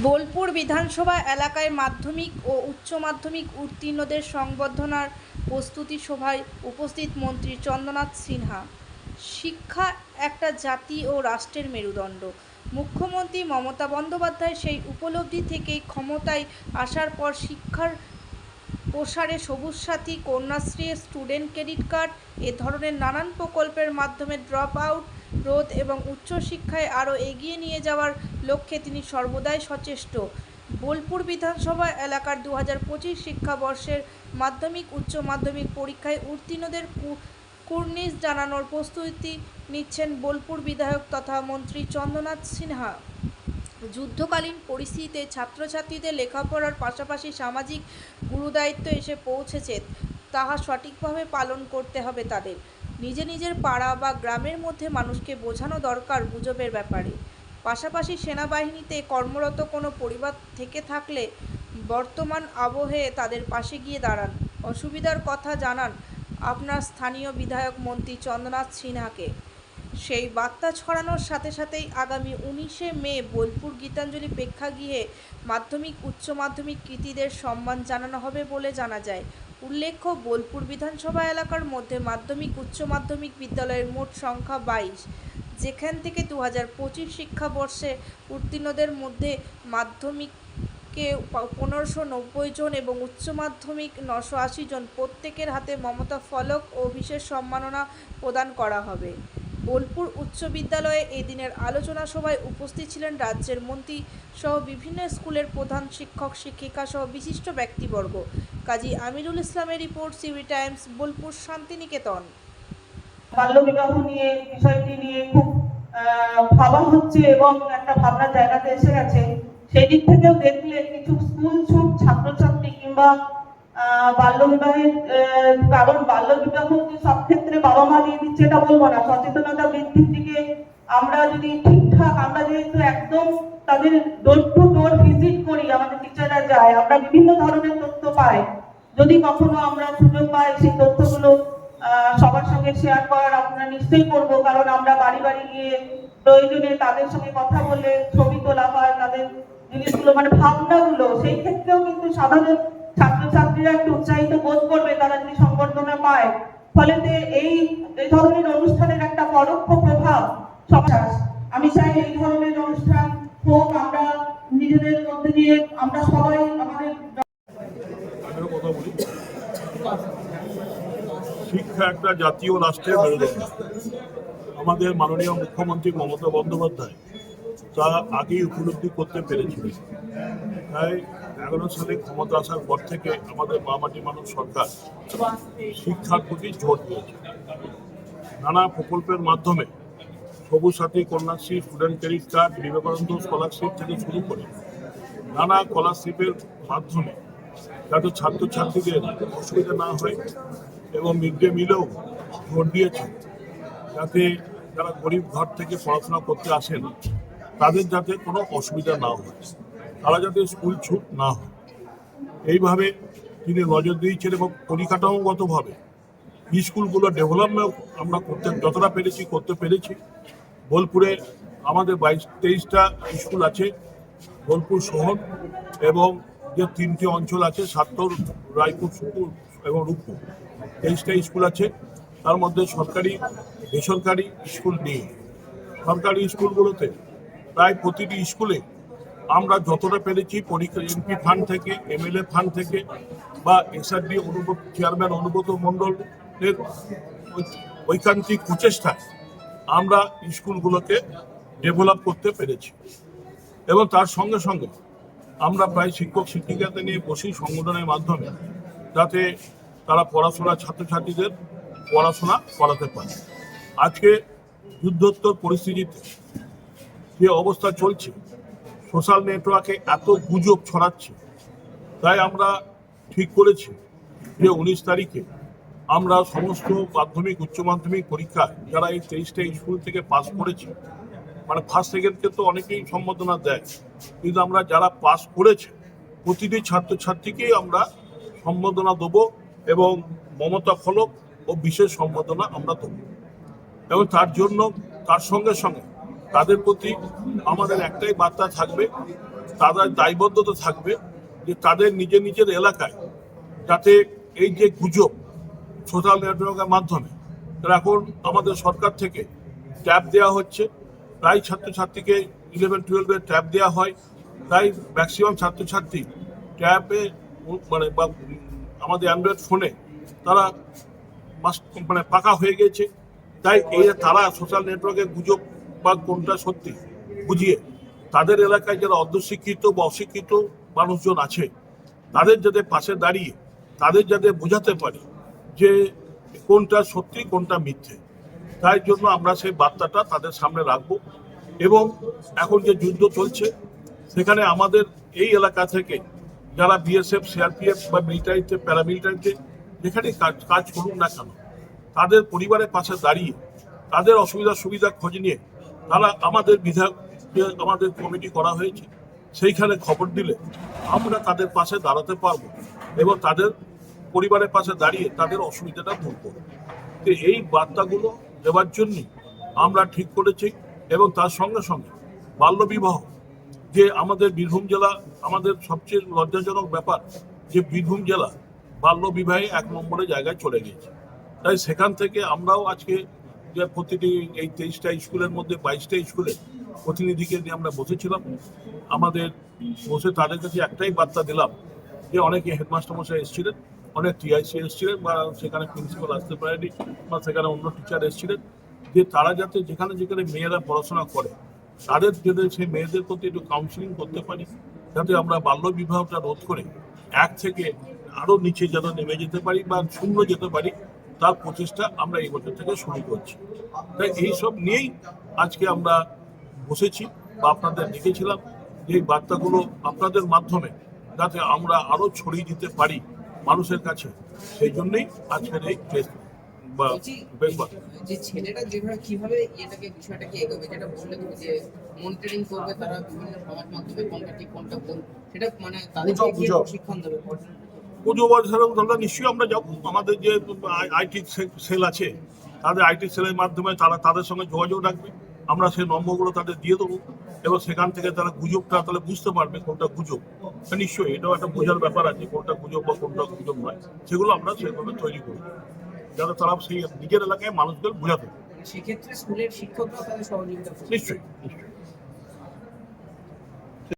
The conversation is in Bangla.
বোলপুর বিধানসভা এলাকায় মাধ্যমিক ও উচ্চ মাধ্যমিক উত্তীর্ণদের সংবর্ধনার প্রস্তুতি সভায় উপস্থিত মন্ত্রী চন্দ্রনাথ সিনহা। শিক্ষা একটা জাতি ও রাষ্ট্রের মেরুদণ্ড। মুখ্যমন্ত্রী মমতা বন্দ্যোপাধ্যায় সেই উপলব্ধি থেকেই ক্ষমতায় আসার পর শিক্ষার প্রসারে সবুজ সাথী, কন্যাশ্রী, স্টুডেন্ট ক্রেডিট কার্ড এ ধরনের নানান প্রকল্পের মাধ্যমে ড্রপ আউট রোধ এবং উচ্চশিক্ষায় আরও এগিয়ে নিয়ে যাওয়ার লক্ষ্যে তিনি সর্বদাই সচেষ্ট। বোলপুর বিধানসভা এলাকার 2025 শিক্ষাবর্ষের মাধ্যমিক উচ্চ মাধ্যমিক পরীক্ষায় উত্তীর্ণদের কুর্নিশ জানানোর প্রস্তুতি নিচ্ছেন বোলপুর বিধায়ক তথা মন্ত্রী চন্দ্রনাথ সিনহা। যুদ্ধকালীন পরিস্থিতিতে ছাত্রছাত্রীদের লেখাপড়ার পাশাপাশি সামাজিক গুরুদায়িত্ব এসে পৌঁছেছে, তাহা সঠিকভাবে পালন করতে হবে তাদের। নিজের পাড়া বা গ্রামের মধ্যে মানুষকে বোঝানো দরকার গুজবের ব্যাপারে। পাশাপাশি সেনাবাহিনীতে কর্মরত কোনো পরিবার থেকে থাকলে বর্তমান আবহে তাদের পাশে গিয়ে দাঁড়ান, অসুবিধার কথা জানান আপনার স্থানীয় বিধায়ক মন্ত্রী চন্দ্রনাথ সিনহাকে। সেই বার্তা ছড়ানোর সাথে সাথেই আগামী 19শে মে বোলপুর গীতাঞ্জলি প্রেক্ষাগৃহে মাধ্যমিক উচ্চ মাধ্যমিক কৃতীদের সম্মান জানানো হবে বলে জানা যায়। উল্লেখ্য, বোলপুর বিধানসভা এলাকার মধ্যে মাধ্যমিক উচ্চ মাধ্যমিক বিদ্যালয়ের মোট সংখ্যা 22, যেখান থেকে 2025 শিক্ষাবর্ষে উত্তীর্ণদের মধ্যে মাধ্যমিকে 1590 জন এবং উচ্চ মাধ্যমিক 980 জন। প্রত্যেকের হাতে মমতা ফলক ও বিশেষ সম্মাননা প্রদান করা হবে। বোলপুর উচ্চ বিদ্যালয়ে এই দিনের আলোচনা সভায় উপস্থিত ছিলেন রাজ্যের মন্ত্রী সহ বিভিন্ন স্কুলের প্রধান শিক্ষক শিক্ষিকা সহ বিশিষ্ট ব্যক্তিবর্গ। কাজী আমিরুল ইসলামের রিপোর্ট, সিউড়ি টাইমস, বোলপুর শান্তিনিকেতন। বাল্যবিবাহ নিয়ে বিষয়টি নিয়ে খুব ভাবা হচ্ছে এবং একটা ভাবনার জায়গাতে এসে গেছে। সেই দিক থেকেও দেখলে কিছু স্কুল ছুট ছাত্রছাত্রী কিংবা বাল্যবিবাহের কারণ বাল্যবিবাহ যে সব ক্ষেত্রে বাবা মা দিয়ে দিচ্ছে এটা বলবো না, সচেতনতা বৃদ্ধির দিকে আমরা যদি ঠিকঠাক, আমরা যেহেতু একদম তাদের ডোর টু ডোর ভিজিট করি, আমাদের টিচাররা যায়, আমরা বিভিন্ন ধরনের তথ্য পাই। যদি কখনো আমরা সুযোগ পাই সেই তথ্যগুলো সবার সঙ্গে শেয়ার করার আমরা নিশ্চয়ই করব, কারণ আমরা বাড়ি বাড়ি গিয়ে প্রয়োজনে তাদের সঙ্গে কথা বলে ছবি তোলা হয়, তাদের জিনিসগুলো মানে ভাবনাগুলো, সেই ক্ষেত্রেও কিন্তু সাধারণ ছাত্রছাত্রীরা একটু উৎসাহিত বোধ করবে তারা যদি সংবর্ধনা পায়। ফলে এই ধরনের অনুষ্ঠানের একটা পরোক্ষ প্রভাব সমাজ। আমি চাই এই ধরনের অনুষ্ঠান হোক, আমরা নিজেদের মধ্যে দিয়ে আমরা সবাই আমাদের কথা বলি। শিক্ষা একটা জাতীয় রাষ্ট্রের মেরুদণ্ড। আমাদের মাননীয় মুখ্যমন্ত্রী মমতা বন্দ্যোপাধ্যায় তা আগেই উপলব্ধি করতে পেরেছিলেন। তাই 11 সালে ক্ষমতা আসার পর থেকে আমাদের মাটি মানুষ সরকার শিক্ষার প্রতি জোর দিয়েছে। নানা প্রকল্পের মাধ্যমে সবুজ সাথী, Kanyashree, student credit card, Vivekananda scholarship থেকে শুরু করে নানা স্কলারশিপের মাধ্যমে যাতে ছাত্রছাত্রীদের অসুবিধা না হয় এবং মিড ডে মিলেও জোর দিয়েছে যাতে যারা গরিব ঘর থেকে পড়াশোনা করতে আসেন তাদের যাতে কোনো অসুবিধা না হয়, তারা যাতে স্কুল ছুট না হয়, এইভাবে তিনি নজর দিয়েছেন। এবং পরিকাঠামোগতভাবে স্কুলগুলো ডেভেলপমেন্ট আমরা যতটা করতে পেরেছি। বোলপুরে আমাদের 22-23টা স্কুল আছে, বোলপুর শহর এবং যে 3টি অঞ্চল আছে, সাতর, রায়পুর, সুপুর এবং রূপপুর, 23টা স্কুল আছে। তার মধ্যে সরকারি বেসরকারি স্কুল নেই। সরকারি স্কুলগুলোতে প্রায় প্রতিটি স্কুলে আমরা যতটা পেরেছি পরীক্ষা এমপি ফান্ড থেকে, এমএলএ ফান্ড থেকে বা এসআরডি চেয়ারম্যান অনুব্রত মণ্ডলের ঐকান্তিক প্রচেষ্টায় আমরা স্কুলগুলোকে ডেভেলপ করতে পেরেছি। এবং তার সঙ্গে সঙ্গে আমরা প্রায় শিক্ষক শিক্ষিকাদের নিয়ে বসি সংগঠনের মাধ্যমে যাতে তারা ছাত্রছাত্রীদের পড়াশোনা করাতে পারে। আজকে যুদ্ধোত্তর পরিস্থিতিতে যে অবস্থা চলছে, সোশ্যাল নেটওয়ার্কে এত গুজব ছড়াচ্ছে, তাই আমরা ঠিক করেছি যে 19 তারিখে আমরা সমস্ত মাধ্যমিক উচ্চ মাধ্যমিক পরীক্ষা যারা এই 23টা স্কুল থেকে পাস করেছে, মানে ফার্স্ট সেকেন্ডকে তো অনেকেই সম্বোধনা দেয়, কিন্তু আমরা যারা পাস করেছে প্রতিটি ছাত্রছাত্রীকেই আমরা সম্বোধনা দেবো এবং মমতা ফলক ও বিশেষ সম্বোধনা আমরা দেবো। এবং তার জন্য তার সঙ্গে সঙ্গে তাদের প্রতি আমাদের একটাই বার্তা থাকবে তাদের দায়বদ্ধতা থাকবে যে তাদের নিজের নিজের এলাকায় যাতে এই যে গুজব সোশ্যাল নেটওয়ার্কের মাধ্যমে, এখন আমাদের সরকার থেকে ট্যাব দেওয়া হচ্ছে, প্রায় ছাত্রছাত্রীকে 11-12 ট্যাব দেওয়া হয়, তাই ম্যাক্সিমাম ছাত্রছাত্রী ট্যাবে মানে বা আমাদের অ্যান্ড্রয়েড ফোনে তারা মানে পাকা হয়ে গেছে। তাই এই তারা সোশ্যাল নেটওয়ার্কে গুজব বা কোনটা সত্যি বুঝিয়ে তাদের এলাকায় যারা অর্ধশিক্ষিত বা অশিক্ষিত মানুষজন আছে তাদের যাতে পাশে দাঁড়িয়ে তাদের যাতে বোঝাতে পারি যে কোনটা সত্যি কোনটা মিথ্যে, তাই জন্য আমরা সেই বার্তাটা তাদের সামনে রাখবো। এবং এখন যে যুদ্ধ চলছে সেখানে আমাদের এই এলাকা থেকে যারা বিএসএফ, সিআরপিএফ বা মিলিটারিতে, প্যারামিলিটারিতে যেখানে কাজ করুন না কেন, তাদের পরিবারের পাশে দাঁড়িয়ে তাদের অসুবিধা সুবিধা খোঁজ নিয়ে তারা আমাদের বিধায়ক, আমাদের কমিটি করা হয়েছে, সেইখানে খবর দিলে আমরা তাদের পাশে দাঁড়াতে পারবো এবং তাদের পরিবারের পাশে দাঁড়িয়ে তাদের অসুবিধাটা দূর করবো। তো এই বার্তাগুলো দেওয়ার জন্যই আমরা ঠিক করেছি। এবং তার সঙ্গে সঙ্গে বাল্যবিবাহ, যে আমাদের বীরভূম জেলা, আমাদের সবচেয়ে লজ্জাজনক ব্যাপার যে বীরভূম জেলা বাল্যবিবাহে 1 নম্বরে জায়গায় চলে গিয়েছে। তাই সেখান থেকে আমরাও আজকে যে প্রতিটি এই 23টা স্কুলের মধ্যে 22টা স্কুলের প্রতিনিধিকে নিয়ে আমরা বসেছিলাম, আমাদের বসে তাদের কাছে একটাই বার্তা দিলাম যে অনেকে হেডমাস্টার মশাই এসেছিলেন, অনেক টিআইসি এসেছিলেন, বা সেখানে প্রিন্সিপাল আসতে পারেনি, বা সেখানে অন্য টিচার এসেছিলেন, যে তারা যাতে যেখানে যেখানে মেয়েরা পড়াশোনা করে তাদের যাতে সেই মেয়েদের প্রতি একটু কাউন্সিলিং করতে পারি, যাতে আমরা বাল্যবিবাহটা রোধ করে 1 থেকে আরো নিচে যেন নেমে যেতে পারি বা 0 যেতে পারি, তার প্রচেষ্টা আমরা এই বছর থেকে শুরু করছি। তাই এইসব নিয়েই আজকে আমরা বসেছি বা আপনাদের ডেকেছিলাম যে এই বার্তাগুলো আপনাদের মাধ্যমে যাতে আমরা আরো ছড়িয়ে দিতে পারি মানুষের কাছে, সেই জন্যই আজকের এই প্রেস বা যে ছেলেরা যেভাবে কিভাবে এটাকে বিষয়টাকে এগোবে, যেটা বললে তুমি যে মনিটরিং করবে, তারা বিভিন্ন সমাজ মাধ্যমে কোনটা ঠিক কোনটা ভুল, সেটা মানে তাদেরকে কি প্রশিক্ষণ দেবে? পুজো বছরের ধরো নিশ্চয়ই আমরা যাবো, আমাদের যে আইটি সেল আছে তাদের আইটি সেলের মাধ্যমে তারা তাদের সঙ্গে যোগাযোগ রাখবে, আমরা সেই নম্বরগুলো তাদের দিয়ে দেবো এবং সেখান থেকে তারা গুজবটা তাহলে বুঝতে পারবে কোনটা গুজব। নিশ্চয়ই এটাও একটা বোঝার ব্যাপার আছে, কোনটা গুজব বা কোনটা গুজব নয়, সেগুলো আমরা সেভাবে তৈরি করবো যাতে তারা সেই নিজের এলাকায় মানুষদের বোঝাতে। সেক্ষেত্রে স্কুলের শিক্ষকরা তাদের সহযোগিতা নিশ্চয়ই নিশ্চয়ই।